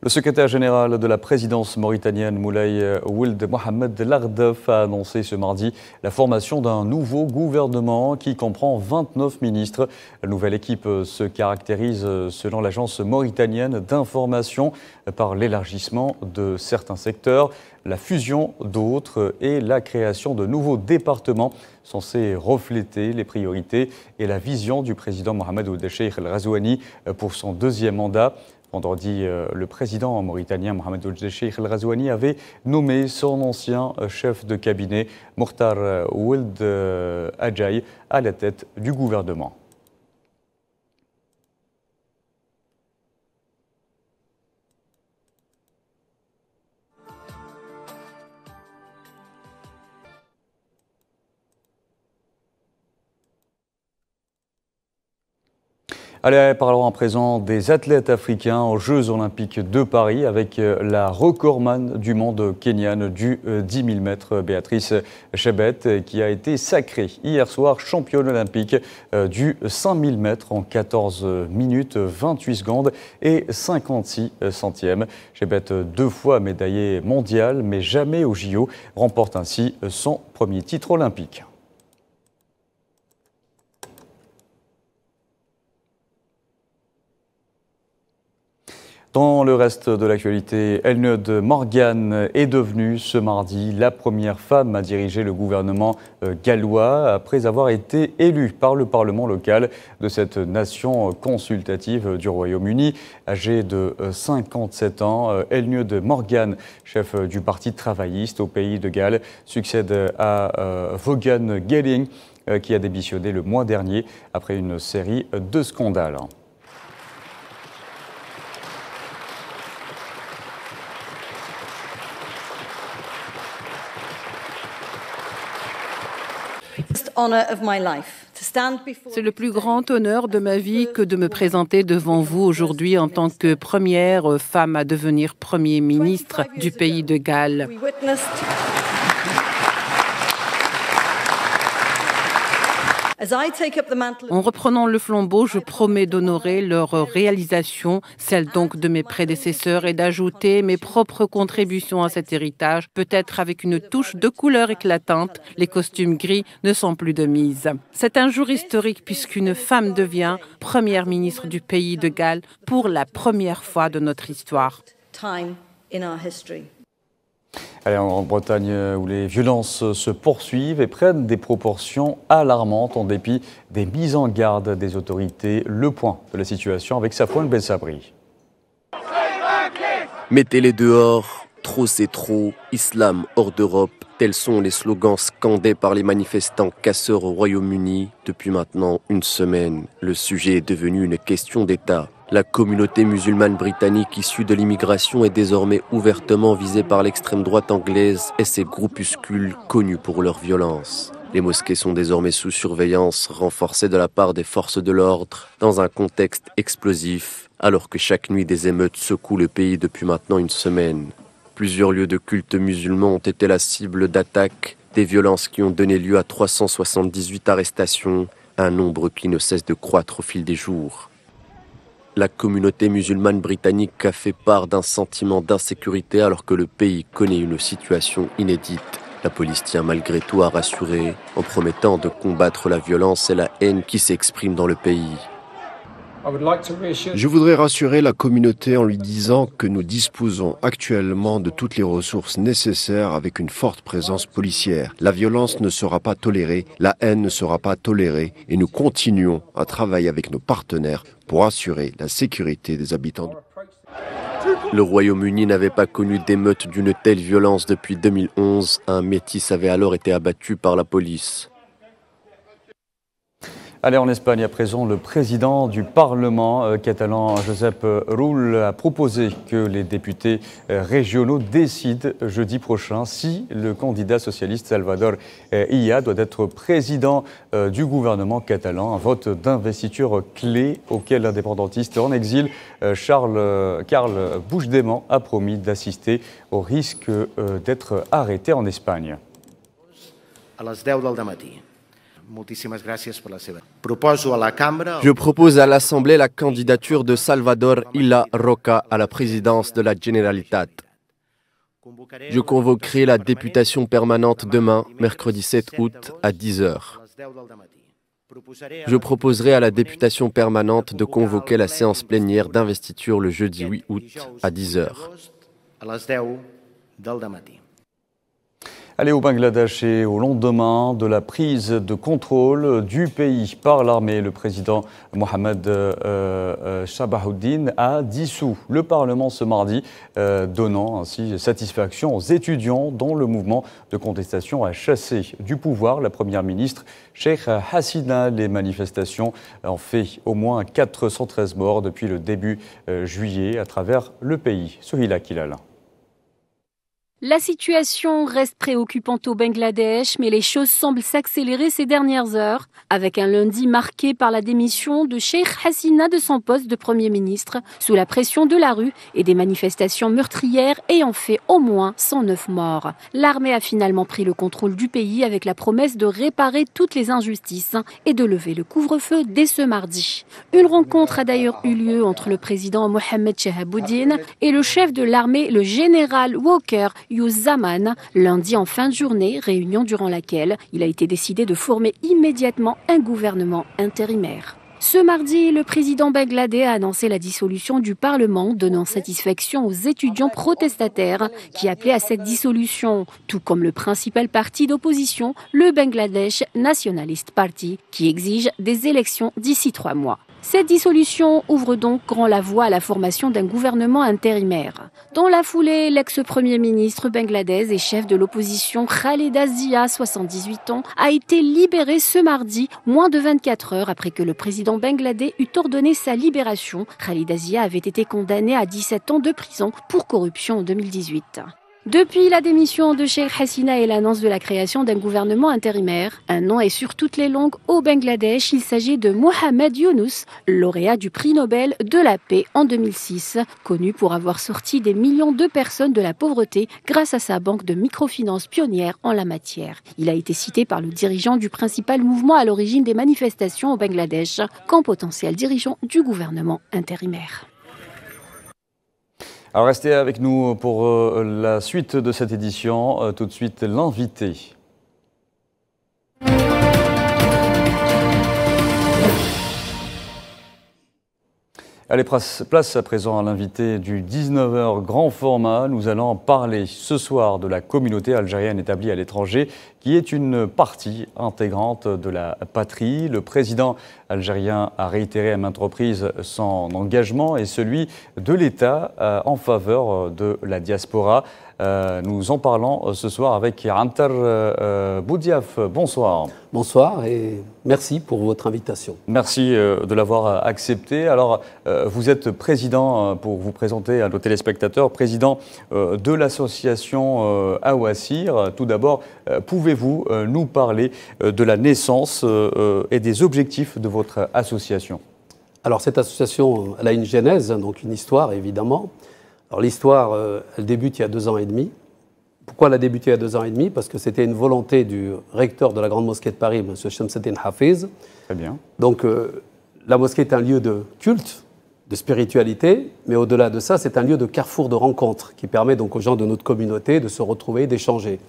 Le secrétaire général de la présidence mauritanienne, Moulay Ould Mohamed Lardef, a annoncé ce mardi la formation d'un nouveau gouvernement qui comprend 29 ministres. La nouvelle équipe se caractérise, selon l'agence mauritanienne d'information, par l'élargissement de certains secteurs, la fusion d'autres et la création de nouveaux départements censés refléter les priorités et la vision du président Mohamed Ould Cheikh El Ghazouani pour son deuxième mandat. Vendredi, le président mauritanien Mohamed Ould Cheikh El Ghazouani avait nommé son ancien chef de cabinet, Mokhtar Ould Adjaï, à la tête du gouvernement. Allez, parlons à présent des athlètes africains aux Jeux Olympiques de Paris avec la recordman du monde kenyane du 10 000 mètres, Béatrice Chebet, qui a été sacrée hier soir championne olympique du 5 000 mètres en 14 minutes, 28 secondes et 56 centièmes. Chebet, 2 fois médaillée mondiale, mais jamais au JO, remporte ainsi son premier titre olympique. Dans le reste de l'actualité, Elnöd Morgan est devenue ce mardi la première femme à diriger le gouvernement gallois après avoir été élue par le Parlement local de cette nation consultative du Royaume-Uni. Âgée de 57 ans, Elnöd Morgan, chef du Parti travailliste au pays de Galles, succède à Vaughan Gilling qui a démissionné le mois dernier après une série de scandales. C'est le plus grand honneur de ma vie que de me présenter devant vous aujourd'hui en tant que première femme à devenir Premier ministre du pays de Galles. En reprenant le flambeau, je promets d'honorer leurs réalisations, celles donc de mes prédécesseurs, et d'ajouter mes propres contributions à cet héritage, peut-être avec une touche de couleur éclatante. Les costumes gris ne sont plus de mise. C'est un jour historique puisqu'une femme devient première ministre du pays de Galles pour la première fois de notre histoire. Allez, en Grande-Bretagne, où les violences se poursuivent et prennent des proportions alarmantes en dépit des mises en garde des autorités. Le point de la situation avec Safouane Bensabri. Mettez-les dehors, trop c'est trop, islam hors d'Europe, tels sont les slogans scandés par les manifestants casseurs au Royaume-Uni depuis maintenant une semaine. Le sujet est devenu une question d'État. La communauté musulmane britannique issue de l'immigration est désormais ouvertement visée par l'extrême droite anglaise et ses groupuscules connus pour leur violence. Les mosquées sont désormais sous surveillance renforcée de la part des forces de l'ordre dans un contexte explosif, alors que chaque nuit des émeutes secouent le pays depuis maintenant une semaine. Plusieurs lieux de culte musulmans ont été la cible d'attaques, des violences qui ont donné lieu à 378 arrestations, un nombre qui ne cesse de croître au fil des jours. La communauté musulmane britannique a fait part d'un sentiment d'insécurité alors que le pays connaît une situation inédite. La police tient malgré tout à rassurer en promettant de combattre la violence et la haine qui s'expriment dans le pays. Je voudrais rassurer la communauté en lui disant que nous disposons actuellement de toutes les ressources nécessaires avec une forte présence policière. La violence ne sera pas tolérée, la haine ne sera pas tolérée et nous continuons à travailler avec nos partenaires pour assurer la sécurité des habitants. Le Royaume-Uni n'avait pas connu d'émeute d'une telle violence depuis 2011. Un métis avait alors été abattu par la police. Allez, en Espagne, à présent, le président du Parlement catalan, Josep Rull, a proposé que les députés régionaux décident jeudi prochain si le candidat socialiste Salvador Illa doit être président du gouvernement catalan. Un vote d'investiture clé auquel l'indépendantiste en exil Carles Puigdemont a promis d'assister au risque d'être arrêté en Espagne. A les 10 del matí. Je propose à l'Assemblée la candidature de Salvador Illa Roca à la présidence de la Generalitat. Je convoquerai la députation permanente demain, mercredi 7 août, à 10h. Je proposerai à la députation permanente de convoquer la séance plénière d'investiture le jeudi 8 août, à 10h. Allez, au Bangladesh et au lendemain de la prise de contrôle du pays par l'armée, le président Mohamed Shabahuddin a dissous le Parlement ce mardi, donnant ainsi satisfaction aux étudiants dont le mouvement de contestation a chassé du pouvoir la première ministre Sheikh Hasina. Les manifestations ont fait au moins 413 morts depuis le début juillet à travers le pays. Souhila Kilal. La situation reste préoccupante au Bangladesh, mais les choses semblent s'accélérer ces dernières heures, avec un lundi marqué par la démission de Sheikh Hasina de son poste de Premier ministre, sous la pression de la rue et des manifestations meurtrières ayant fait au moins 109 morts. L'armée a finalement pris le contrôle du pays avec la promesse de réparer toutes les injustices et de lever le couvre-feu dès ce mardi. Une rencontre a d'ailleurs eu lieu entre le président Mohamed Shahabuddin et le chef de l'armée, le général Walker Yuzaman, lundi en fin de journée, réunion durant laquelle il a été décidé de former immédiatement un gouvernement intérimaire. Ce mardi, le président bangladais a annoncé la dissolution du Parlement, donnant satisfaction aux étudiants protestataires qui appelaient à cette dissolution, tout comme le principal parti d'opposition, le Bangladesh Nationalist Party, qui exige des élections d'ici 3 mois. Cette dissolution ouvre donc grand la voie à la formation d'un gouvernement intérimaire. Dans la foulée, l'ex-premier ministre bangladaise et chef de l'opposition Khaleda Zia, 78 ans, a été libéré ce mardi, moins de 24 heures après que le président bangladais eut ordonné sa libération. Khaleda Zia avait été condamné à 17 ans de prison pour corruption en 2018. Depuis la démission de Cheikh Hasina et l'annonce de la création d'un gouvernement intérimaire, un nom est sur toutes les langues au Bangladesh. Il s'agit de Mohamed Yunus, lauréat du prix Nobel de la paix en 2006, connu pour avoir sorti des millions de personnes de la pauvreté grâce à sa banque de microfinance pionnière en la matière. Il a été cité par le dirigeant du principal mouvement à l'origine des manifestations au Bangladesh comme potentiel dirigeant du gouvernement intérimaire. Alors restez avec nous pour la suite de cette édition. Tout de suite, l'invité. Allez, place à présent à l'invité du 19h grand format. Nous allons parler ce soir de la communauté algérienne établie à l'étranger, qui est une partie intégrante de la patrie. Le président algérien a réitéré à maintes reprises son engagement et celui de l'État en faveur de la diaspora. Nous en parlons ce soir avec Antar Boudiaf. Bonsoir. Bonsoir et merci pour votre invitation. Merci de l'avoir accepté. Alors, vous êtes président, pour vous présenter à nos téléspectateurs, président de l'association Awassir. Tout d'abord, pouvez-vous nous parler de la naissance et des objectifs de votre association? Alors, cette association, elle a une genèse, donc une histoire évidemment. Alors l'histoire, elle débute il y a 2 ans et demi. Pourquoi elle a débuté il y a 2 ans et demi? Parce que c'était une volonté du recteur de la Grande Mosquée de Paris, M. Shamseddin Hafiz. Très bien. Donc la mosquée est un lieu de culte, de spiritualité, mais au-delà de ça, c'est un lieu de carrefour de rencontre qui permet donc aux gens de notre communauté de se retrouver, d'échanger.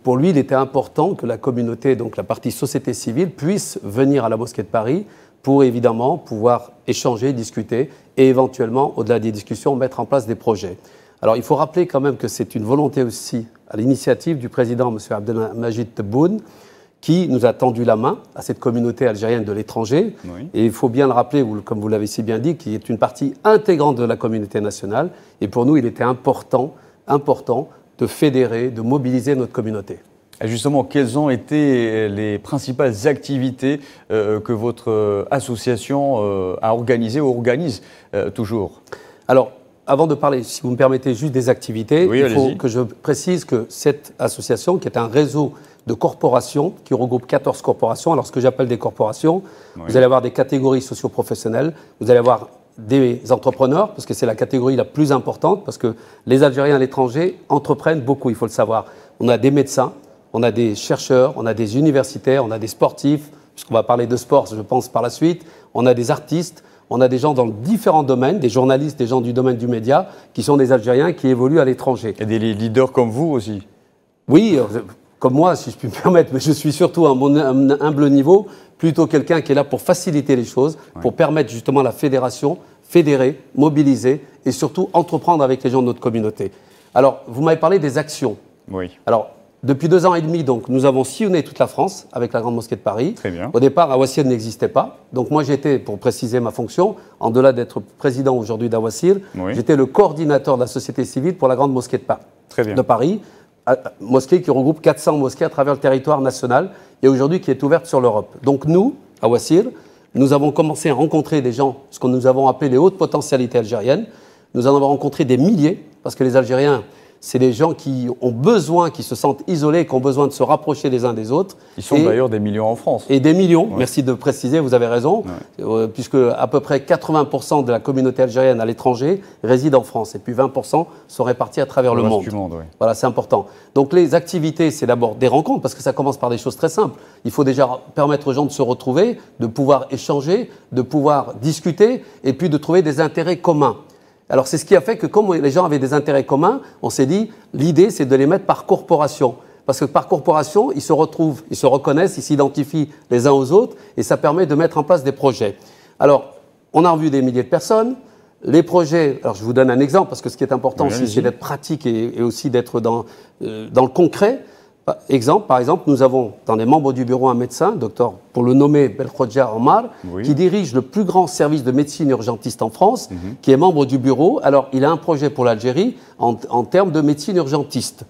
Pour lui, il était important que la communauté, donc la partie société civile, puisse venir à la Mosquée de Paris pour évidemment pouvoir échanger, discuter et éventuellement, au-delà des discussions, mettre en place des projets. Alors il faut rappeler quand même que c'est une volonté aussi à l'initiative du président M. Abdelmajid Tebboune qui nous a tendu la main à cette communauté algérienne de l'étranger. Oui. Et il faut bien le rappeler, comme vous l'avez si bien dit, qui est une partie intégrante de la communauté nationale. Et pour nous, il était important de fédérer, de mobiliser notre communauté. Et justement, quelles ont été les principales activités que votre association a organisées ou organise toujours? Alors, avant de parler, si vous me permettez, juste des activités, oui, il faut que je précise que cette association, qui est un réseau de corporations, qui regroupe 14 corporations, alors ce que j'appelle des corporations, oui. Vous allez avoir des catégories socio-professionnelles, vous allez avoir des entrepreneurs, parce que c'est la catégorie la plus importante, parce que les Algériens à l'étranger entreprennent beaucoup, il faut le savoir. On a des médecins, on a des chercheurs, on a des universitaires, on a des sportifs, puisqu'on va parler de sport, je pense, par la suite. On a des artistes, on a des gens dans différents domaines, des journalistes, des gens du domaine du média, qui sont des Algériens qui évoluent à l'étranger. Et des leaders comme vous aussi? Oui, comme moi, si je puis me permettre, mais je suis surtout à mon humble niveau, plutôt quelqu'un qui est là pour faciliter les choses, oui. Pour permettre justement la fédération, fédérer, mobiliser et surtout entreprendre avec les gens de notre communauté. Alors, vous m'avez parlé des actions. Oui. Alors, depuis 2 ans et demi, donc, nous avons sillonné toute la France avec la Grande Mosquée de Paris. Très bien. Au départ, Awassir n'existait pas. Donc moi, j'étais, pour préciser ma fonction, en delà d'être président aujourd'hui d'Awassir, oui. J'étais le coordinateur de la société civile pour la Grande Mosquée de Paris. Mosquée qui regroupe 400 mosquées à travers le territoire national et aujourd'hui qui est ouverte sur l'Europe. Donc nous, Awassir, nous avons commencé à rencontrer des gens, ce que nous avons appelé les hautes potentialités algériennes. Nous en avons rencontré des milliers, parce que les Algériens, c'est des gens qui ont besoin, qui se sentent isolés, qui ont besoin de se rapprocher les uns des autres. Ils sont d'ailleurs des millions en France. Et des millions, ouais. Merci de préciser, vous avez raison, ouais. Puisque à peu près 80% de la communauté algérienne à l'étranger réside en France. Et puis 20% sont répartis à travers le monde. Ouais. Voilà, c'est important. Donc les activités, c'est d'abord des rencontres, parce que ça commence par des choses très simples. Il faut déjà permettre aux gens de se retrouver, de pouvoir échanger, de pouvoir discuter, et puis de trouver des intérêts communs. Alors c'est ce qui a fait que comme les gens avaient des intérêts communs, on s'est dit, l'idée c'est de les mettre par corporation. Parce que par corporation, ils se retrouvent, ils se reconnaissent, ils s'identifient les uns aux autres et ça permet de mettre en place des projets. Alors, on a revu des milliers de personnes. Les projets, alors je vous donne un exemple parce que ce qui est important aussi, c'est d'être pratique et aussi d'être dans le concret. Par exemple, nous avons dans les membres du bureau un médecin, docteur, pour le nommer Belkhodja Omar, oui. Qui dirige le plus grand service de médecine urgentiste en France, qui est membre du bureau. Alors, il a un projet pour l'Algérie en termes de médecine urgentiste.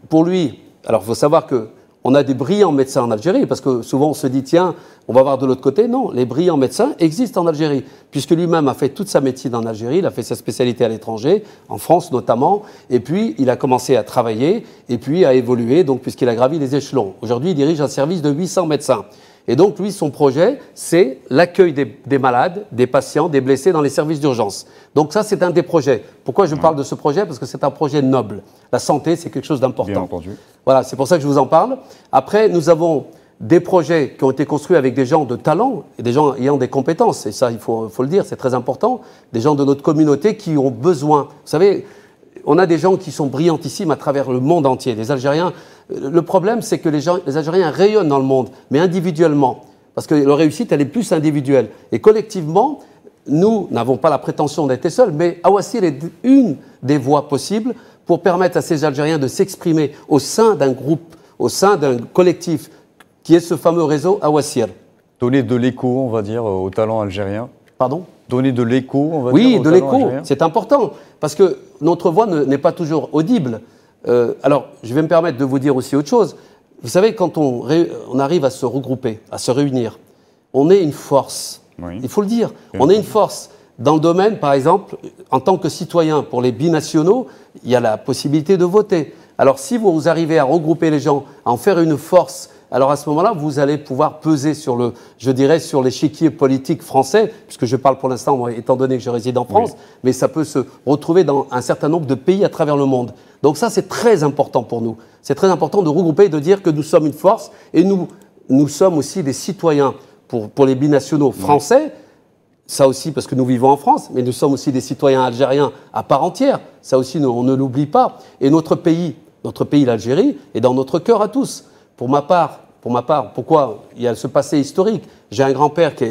Pour lui, alors il faut savoir que On a des brillants médecins en Algérie, parce que souvent on se dit, tiens, on va voir de l'autre côté. Non, les brillants médecins existent en Algérie, puisque lui-même a fait toute sa médecine en Algérie, il a fait sa spécialité à l'étranger, en France notamment, et puis il a commencé à travailler, et puis à évoluer, donc puisqu'il a gravi les échelons. Aujourd'hui, il dirige un service de 800 médecins. Et donc, lui, son projet, c'est l'accueil des malades, des patients, des blessés dans les services d'urgence. Donc ça, c'est un des projets. Pourquoi je parle de ce projet? Parce que c'est un projet noble. La santé, c'est quelque chose d'important. Bien entendu. Voilà, c'est pour ça que je vous en parle. Après, nous avons des projets qui ont été construits avec des gens de talent et des gens ayant des compétences. Et ça, il faut le dire, c'est très important. Des gens de notre communauté qui ont besoin. Vous savez, on a des gens qui sont brillantissimes à travers le monde entier. Les Algériens, le problème, c'est que les Algériens rayonnent dans le monde, mais individuellement. Parce que leur réussite, elle est plus individuelle. Et collectivement, nous n'avons pas la prétention d'être seuls, mais Awassil est une des voies possibles pour permettre à ces Algériens de s'exprimer au sein d'un groupe, au sein d'un collectif, qui est ce fameux réseau Awassil. Donner de l'écho, on va dire, au talent algérien. Pardon ? Donner de l'écho, on va dire. Oui, de l'écho, c'est important, parce que notre voix n'est pas toujours audible. Alors, je vais me permettre de vous dire aussi autre chose. Vous savez, quand on arrive à se regrouper, à se réunir, on est une force. Oui. Il faut le dire. On est une force. Dans le domaine, par exemple, en tant que citoyen, pour les binationaux, il y a la possibilité de voter. Alors, si vous arrivez à regrouper les gens, à en faire une force, alors à ce moment-là, vous allez pouvoir peser sur sur l'échiquier politique français, puisque je parle pour l'instant, moi, étant donné que je réside en France, mais ça peut se retrouver dans un certain nombre de pays à travers le monde. Donc ça, c'est très important pour nous. C'est très important de regrouper et de dire que nous sommes une force et nous sommes aussi des citoyens pour les binationaux français. Ça aussi parce que nous vivons en France, mais nous sommes aussi des citoyens algériens à part entière. Ça aussi, on ne l'oublie pas. Et notre pays, l'Algérie, est dans notre cœur à tous. Pour ma part, pourquoi il y a ce passé historique? J'ai un grand-père qui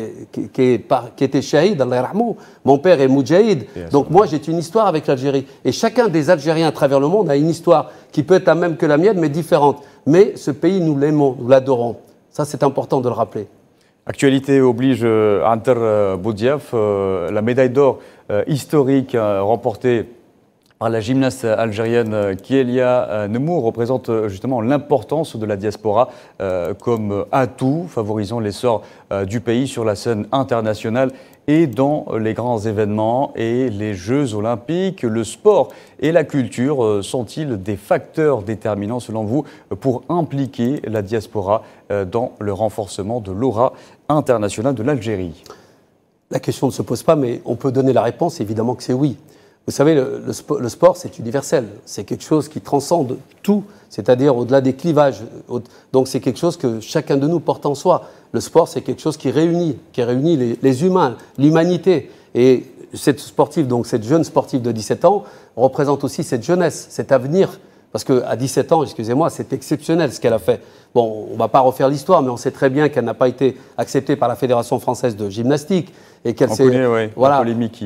était shahid, Allah yarhamou. Mon père est moudjahid. Donc moi, j'ai une histoire avec l'Algérie. Et chacun des Algériens à travers le monde a une histoire qui peut être la même que la mienne, mais différente. Mais ce pays, nous l'aimons, nous l'adorons. Ça, c'est important de le rappeler. Actualité oblige Anter Boudiaf, la médaille d'or historique remportée par la gymnaste algérienne Kélia Nemour représente justement l'importance de la diaspora comme atout favorisant l'essor du pays sur la scène internationale et dans les grands événements et les Jeux olympiques. Le sport et la culture sont-ils des facteurs déterminants selon vous pour impliquer la diaspora dans le renforcement de l'aura internationale de l'Algérie? La question ne se pose pas, mais on peut donner la réponse, évidemment que c'est oui. Vous savez, le sport, c'est universel. C'est quelque chose qui transcende tout, c'est-à-dire au-delà des clivages. Donc c'est quelque chose que chacun de nous porte en soi. Le sport, c'est quelque chose qui réunit les humains, l'humanité. Et cette jeune sportive de 17 ans représente aussi cette jeunesse, cet avenir. Parce qu'à 17 ans, excusez-moi, c'est exceptionnel ce qu'elle a fait. Bon, on ne va pas refaire l'histoire, mais on sait très bien qu'elle n'a pas été acceptée par la Fédération française de gymnastique. Et qu'elle s'est. Voilà. Une polémique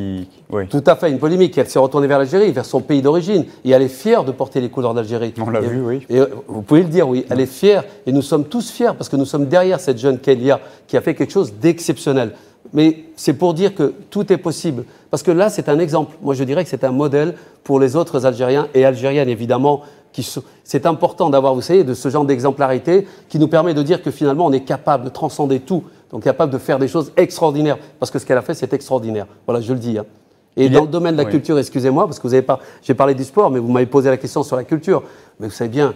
oui. Tout à fait, une polémique. Elle s'est retournée vers l'Algérie, vers son pays d'origine. Et elle est fière de porter les couleurs d'Algérie. On l'a vu, oui. Et vous pouvez le dire, oui. Elle est fière. Et nous sommes tous fiers parce que nous sommes derrière cette jeune Kélia qui a fait quelque chose d'exceptionnel. Mais c'est pour dire que tout est possible. Parce que là, c'est un exemple. Moi, je dirais que c'est un modèle pour les autres Algériens et Algériennes, évidemment. C'est important d'avoir, vous savez, de ce genre d'exemplarité qui nous permet de dire que finalement, on est capable de transcender tout. Donc, capable de faire des choses extraordinaires. Parce que ce qu'elle a fait, c'est extraordinaire. Voilà, je le dis. Hein. Et dans le domaine de la culture, excusez-moi, parce que j'ai parlé du sport, mais vous m'avez posé la question sur la culture. Mais vous savez bien,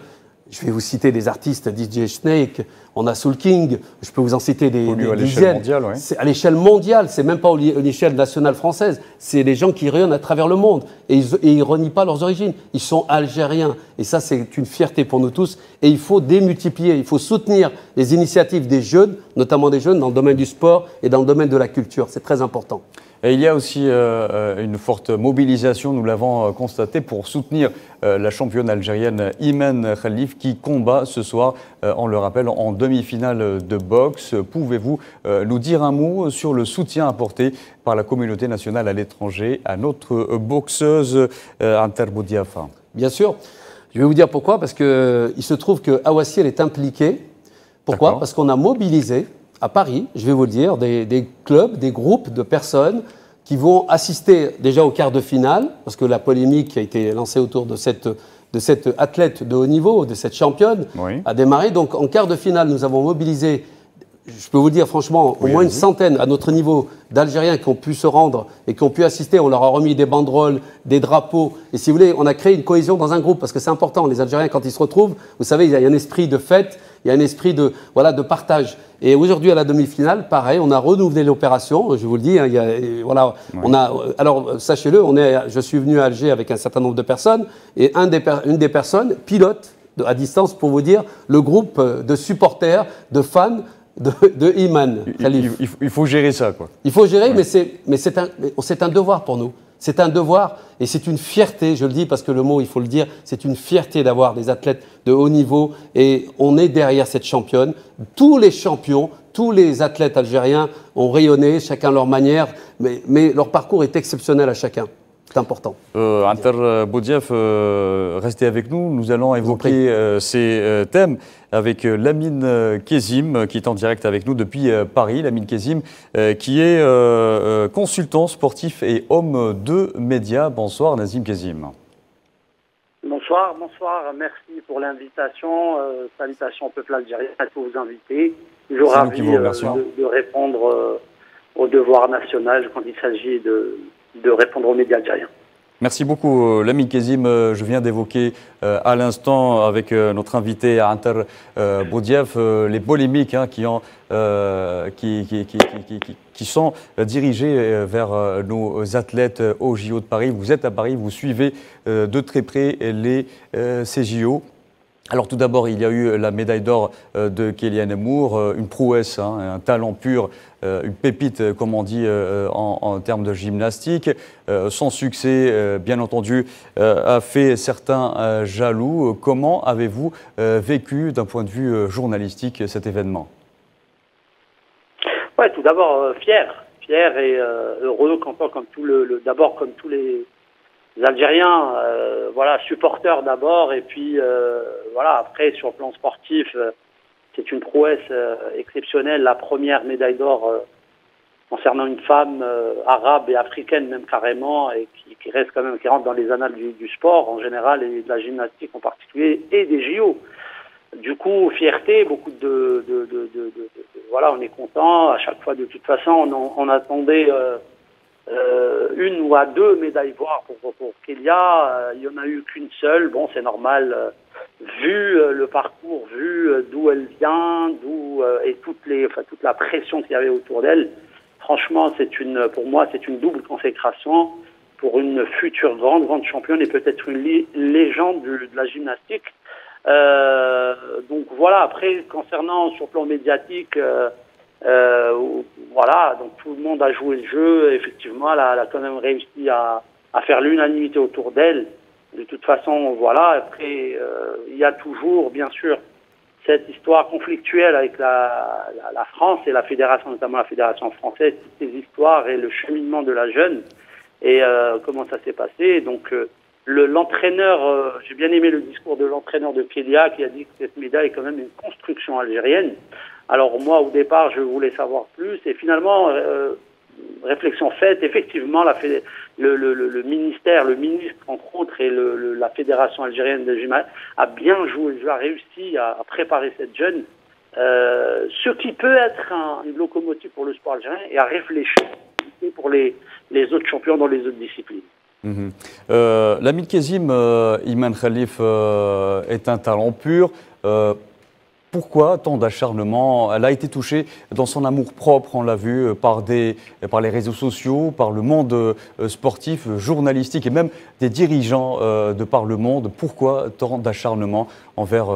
je vais vous citer des artistes, DJ Snake, on a Soul King, je peux vous en citer des dizaines. C'est à l'échelle mondiale, c'est même pas à l'échelle nationale française, c'est des gens qui rayonnent à travers le monde et ils renient pas leurs origines, ils sont algériens et ça c'est une fierté pour nous tous et il faut démultiplier, il faut soutenir les initiatives des jeunes, notamment des jeunes dans le domaine du sport et dans le domaine de la culture, c'est très important. Et il y a aussi une forte mobilisation, nous l'avons constaté, pour soutenir la championne algérienne Imen Khalif qui combat ce soir, on le rappelle, en demi-finale de boxe. Pouvez-vous nous dire un mot sur le soutien apporté par la communauté nationale à l'étranger à notre boxeuse Anter Boudiaf? Bien sûr. Je vais vous dire pourquoi. Parce qu'il se trouve que Awassil est impliqué. Pourquoi? Parce qu'on a mobilisé à Paris, je vais vous le dire, des clubs, des groupes de personnes qui vont assister déjà au quart de finale, parce que la polémique qui a été lancée autour de cette athlète de haut niveau, de cette championne, a démarré. Donc en quart de finale, nous avons mobilisé, je peux vous dire franchement, au moins une centaine à notre niveau d'Algériens qui ont pu se rendre et qui ont pu assister. On leur a remis des banderoles, des drapeaux. Et si vous voulez, on a créé une cohésion dans un groupe, parce que c'est important. Les Algériens, quand ils se retrouvent, vous savez, il y a un esprit de fête, il y a un esprit de partage. Et aujourd'hui, à la demi-finale, pareil, on a renouvelé l'opération, je vous le dis. Alors, sachez-le, je suis venu à Alger avec un certain nombre de personnes, et une des personnes pilote à distance, pour vous dire, le groupe de supporters, de fans de Iman Khalif. Il faut gérer ça, quoi. Il faut gérer, mais c'est un devoir pour nous. C'est un devoir et c'est une fierté, je le dis parce que le mot, il faut le dire, c'est une fierté d'avoir des athlètes de haut niveau et on est derrière cette championne. Tous les champions, tous les athlètes algériens ont rayonné, chacun à leur manière, mais leur parcours est exceptionnel à chacun. C'est important. Anter Boudiaf, restez avec nous. Nous allons évoquer ces thèmes avec Lamine Kezim, qui est en direct avec nous depuis Paris. Lamine Kezim, qui est consultant sportif et homme de médias. Bonsoir, Nazim Kezim. Bonsoir, merci pour l'invitation. Salutations au peuple algérien, à tous vos invités. Toujours ravi de répondre au devoir national quand il s'agit de répondre aux médias algériens. Merci beaucoup, Lamine Kezim. Je viens d'évoquer à l'instant avec notre invité Anter Boudiaf les polémiques qui sont dirigées vers nos athlètes au JO de Paris. Vous êtes à Paris, vous suivez de très près ces JO. Alors tout d'abord, il y a eu la médaille d'or de Kélian Amour, une prouesse, un talent pur, une pépite, comme on dit en termes de gymnastique. Son succès, bien entendu, a fait certains jaloux. Comment avez-vous vécu, d'un point de vue journalistique, cet événement? Ouais, tout d'abord, fier et heureux, comme tous les Algériens, supporters d'abord, et puis après sur le plan sportif, c'est une prouesse exceptionnelle, la première médaille d'or concernant une femme arabe et africaine même carrément, et qui reste quand même, qui rentre dans les annales du sport en général et de la gymnastique en particulier et des JO. Du coup, fierté, beaucoup on est content à chaque fois. De toute façon, on attendait une ou deux médailles d'or pour Kélia. Il n'y en a eu qu'une seule. Bon, c'est normal, vu le parcours, vu d'où elle vient, et toute la pression qu'il y avait autour d'elle. Franchement, pour moi, c'est une double consécration pour une future grande championne et peut-être une légende de la gymnastique. Donc voilà, après, concernant sur le plan médiatique, donc tout le monde a joué le jeu. Effectivement, elle a quand même réussi à faire l'unanimité autour d'elle. De toute façon, voilà, après, il y a toujours, bien sûr, cette histoire conflictuelle avec la France et la fédération, notamment la fédération française, toutes ces histoires et le cheminement de la jeune et comment ça s'est passé. Donc, l'entraîneur, j'ai bien aimé le discours de l'entraîneur de Kélia qui a dit que cette médaille est quand même une construction algérienne. Alors moi, au départ, je voulais savoir plus et finalement, réflexion faite, effectivement, le ministre, entre autres, et la fédération algérienne de gymnastique a bien joué, a réussi à préparer cette jeune, ce qui peut être une locomotive pour le sport algérien et à réfléchir pour les autres champions dans les autres disciplines. Lamine Kezim, Iman Khalif est un talent pur. Pourquoi tant d'acharnement? Elle a été touchée dans son amour propre, on l'a vu, par les réseaux sociaux, par le monde sportif, journalistique et même des dirigeants de par le monde. Pourquoi tant d'acharnement envers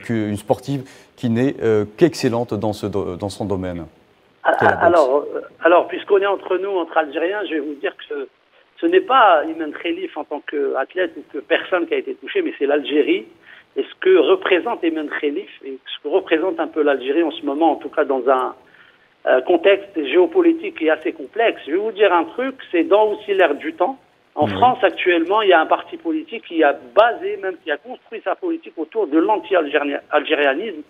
une sportive qui n'est qu'excellente dans son domaine? Alors, puisqu'on est entre nous, entre Algériens, je vais vous dire que ce n'est pas Iman Khalif en tant qu'athlète ou que personne qui a été touché, mais c'est l'Algérie. Et ce que représente Iman Khalif et ce que représente un peu l'Algérie en ce moment, en tout cas dans un contexte géopolitique qui est assez complexe. Je vais vous dire un truc, c'est dans aussi l'air du temps. En France, actuellement, il y a un parti politique qui a construit sa politique autour de l'anti-algérianisme,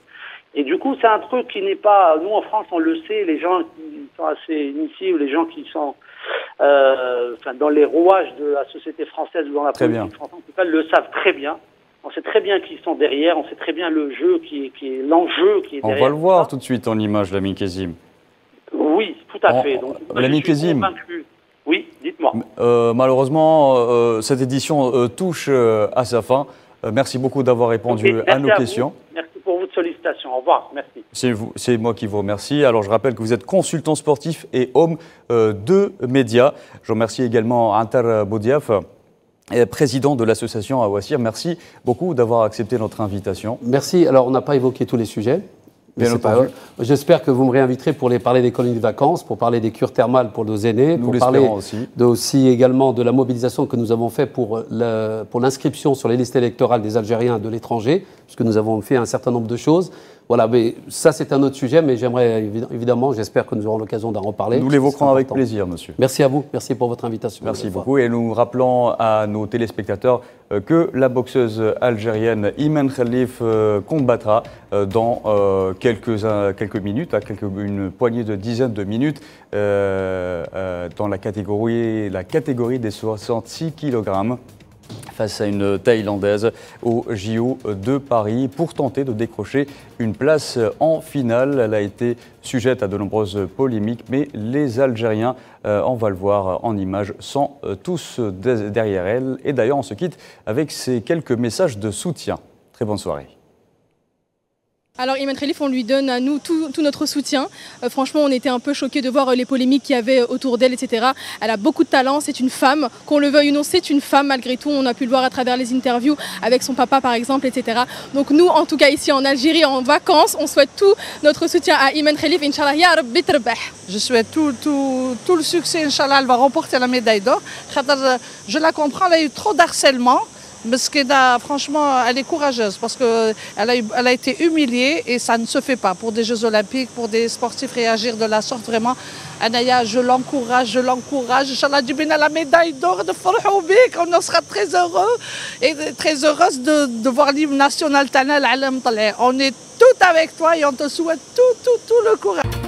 Et du coup, c'est un truc qui n'est pas... Nous, en France, on le sait, les gens qui sont assez initiés ou les gens qui sont dans les rouages de la société française ou dans la politique française, en tout cas, le savent très bien. On sait très bien qui sont derrière, on sait très bien le jeu qui est l'enjeu qui est derrière. On va le voir tout de suite en image, l'ami Kezim. Oui, tout à fait. L'ami Kezim. Oui, dites-moi. Malheureusement, cette édition touche à sa fin. Merci beaucoup d'avoir répondu à nos questions. Merci pour votre sollicitation. Au revoir. Merci. C'est moi qui vous remercie. Alors, je rappelle que vous êtes consultant sportif et homme de médias. Je remercie également Antar Boudiaf, président de l'association Awassir. Merci beaucoup d'avoir accepté notre invitation. Merci. Alors, on n'a pas évoqué tous les sujets. J'espère que vous me réinviterez pour parler des colonies de vacances, pour parler des cures thermales pour nos aînés, pour parler aussi également de la mobilisation que nous avons faite pour l'inscription sur les listes électorales des Algériens de l'étranger, puisque nous avons fait un certain nombre de choses. Voilà, mais ça c'est un autre sujet, mais j'aimerais évidemment, j'espère que nous aurons l'occasion d'en reparler. Nous l'évoquerons avec plaisir, monsieur. Merci à vous, merci pour votre invitation. Merci beaucoup, et nous rappelons à nos téléspectateurs que la boxeuse algérienne Imen Khalif combattra dans quelques minutes, une poignée de dizaines de minutes, dans la catégorie des 66 kg. Face à une Thaïlandaise au JO de Paris pour tenter de décrocher une place en finale. Elle a été sujette à de nombreuses polémiques, mais les Algériens, on va le voir en images, sont tous derrière elle. Et d'ailleurs, on se quitte avec ces quelques messages de soutien. Très bonne soirée. Alors Imen Khalif, on lui donne à nous tout notre soutien. Franchement, on était un peu choqués de voir les polémiques qu'il y avait autour d'elle, etc. Elle a beaucoup de talent, c'est une femme. Qu'on le veuille ou non, c'est une femme malgré tout. On a pu le voir à travers les interviews avec son papa par exemple, etc. Donc nous, en tout cas ici en Algérie, en vacances, on souhaite tout notre soutien à Imen Khalif. Inch'Allah, ya Rabbi tarbah. Je souhaite tout le succès. Inch'Allah, elle va remporter la médaille d'or. Je la comprends, elle a eu trop d'harcèlement. Parce que franchement, elle est courageuse parce qu'elle a été humiliée et ça ne se fait pas. Pour des Jeux Olympiques, pour des sportifs réagir de la sorte, vraiment, Anaya, je l'encourage. Inch'Allah, du bien à la médaille d'or de Farhoubik. On en sera très heureux et très heureuse de voir l'hymne national Tana al-Alam. On est tout avec toi et on te souhaite tout le courage.